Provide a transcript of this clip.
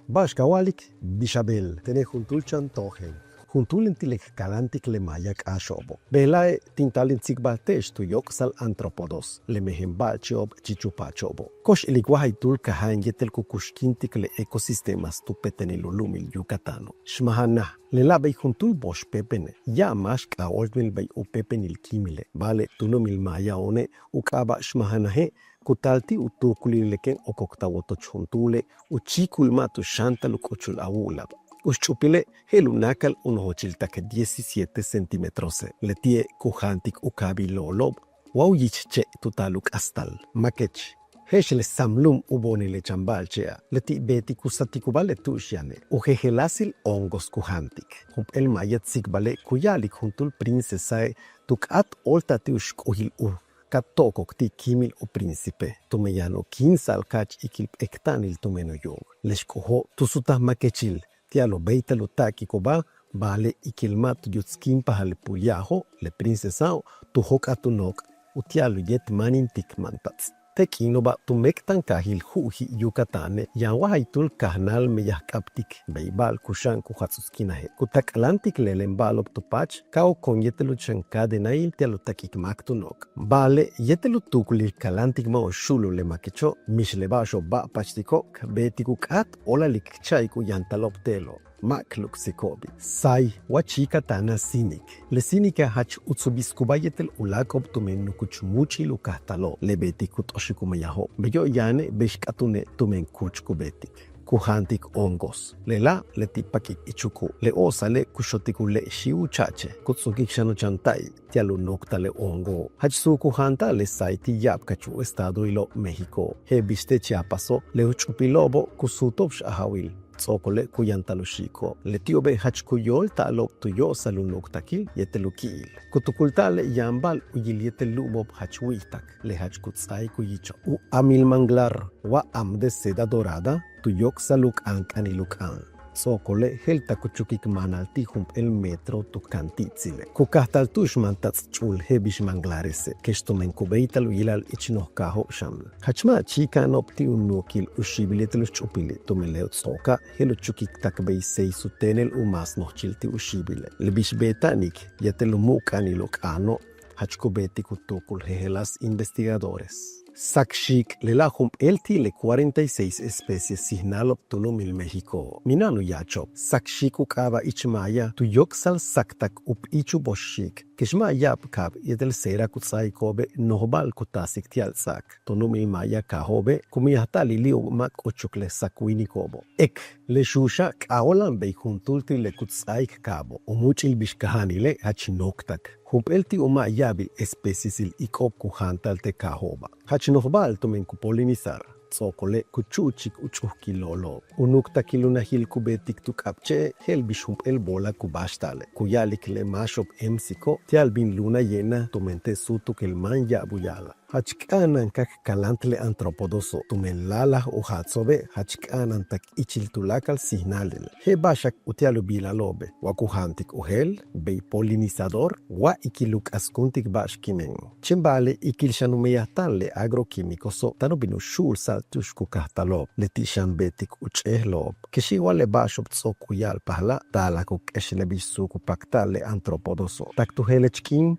Bash kawalik bishabel tene juntul chantojen. Juntul intilek kalantik le mayak ashobo. Belae tintalin tsikbaltesh tu yok sal antropodos. Le mehembal chiob chichupachobo. Kosh iligwahaitul kahan yetel kukushkintik le ecosistemas tu petenilulumil yucatano. Shmahana. Le labay juntul bosh pepene. Ya mash ka olmil bay u pepenil kimile. Vale tunumil maya one ukaba shmahanahe. Kutalti utukulileken okoktawoto chuntule uchikulma tu shantaluk ochul awulab. Uschupile helunakal unohochiltak 17 centimetros. Letie kuhantik ukabi lolob. Wauyiche tutaluk astal. Makech. Heshel samlum ubonile chambalchea. Leti beti kusatikubale tushane. Ujehelasil ongos kuhantik. Hump el mayat sigbale kuyalik juntul princesae tukat oltatiush kohil Katokok ti kimil o príncipe, tumeyano 15 alcach ikil ektanil tumeno yog. Leshkoho tusuta makechil, tialo beitalo taki koba, vale ikilmat yutskin pahal puyaho, le princesao, tuhok atunok, utialo yet manin tikmantats. Tekinoba tumektan kahil huhi Yucatane, yanwahaitul kahnal meyahkaptik, beibal kushan kuhatsuskinahe. Kutaklantik lelembalop tupach, kao kon yetelu chankadenail tialo takikmaktunok. Bale yetelu tukulil kalantik mao shulu le makecho, mishlebasho ba pachtikok, betikukat olalik chaiku yantalop telo. Makluk sekobi. Sai wachika tana sinik. Le sinika hach utsubiskubayetel ulakob tumen nukuchmuchi lukahtalo. Le betikut oshikumayaho. Beyo yane beshkatune tumen kuchkubetik. Kuhantik ongos. Le la le tipakik ichuku. Le osale kushotikule shiu chache. Kutsukik shano chantai. Tialu nokta le ongo. Hachsu kuhanta le saiti yapkachu estado ilo México. He biste Chiapaso le uchupilobo kusutobsh ahawil. Tsokole kuyantalushiko. Le tiobe hachkuyol talop tuyo salunok takil yetelukil. Kutukultale yambal uyil yetelubob hachwitak. Le hachkutsai kuyicho. U amil manglar wa am de seda dorada tuyok saluk ankanilukan. Tsokole helta kuchukik manalti hump el metro tukantitzile. Kukahtal tushmantats chul hebish manglarese. Kestomen kubeital ilal ichinohkaho sham. Hachma chikan opti unukil ushibiletelus chupile. Tumeleo tsoka helo chukik takbei sei sutenel umas nochilti ushibile. Lebish betanik yetelumuk anilokano. Hachkubeti kutukul hehelas investigadores. Sakshik lelahum elti le 46 especies signalop tunumil México. Minanu yachop. Sakshik ukaba ichmaya tu yoksal saktak up ichu boshik. Kishma yap kab yedel sera kutsai kobe nohbal kutasik tialsak. Tunumil maya kahobe kumihatali liu mak ochukle sakwini kobo. Ek le shusha kaolan beijuntulti le kutsaik kabo. Umuchil bishkahanile hachinoktak. Humpelti uma yabil especisil ikop kuhantal te kahoba. Hachinohbal tumen kupolinizar. Tsokole kuchuchik uchuhkilolo. Unukta kilunahil kubetik tukapche helbish humpel bola kubashtale. Kuyalik le mashop emsiko tialbin luna llena tumente sutuk el man yabuyala. Hachkanan kak kalantle antropodoso tumen lala o hatsobe hachkanan tak ichiltulakal signalel. He bashak utialu bilalobe wakuhantik uhel bei polinizador wa ikiluk askuntik bashkimen. Chimbale ikilshanumeyatalle agroquímicoso tanobinu shul saltushku kahtalob letishan betik uchehlob. Kishiwale bashop tsokuyal pahla talakuk eshlebisuku paktale antropodoso. Tak tuhelechkin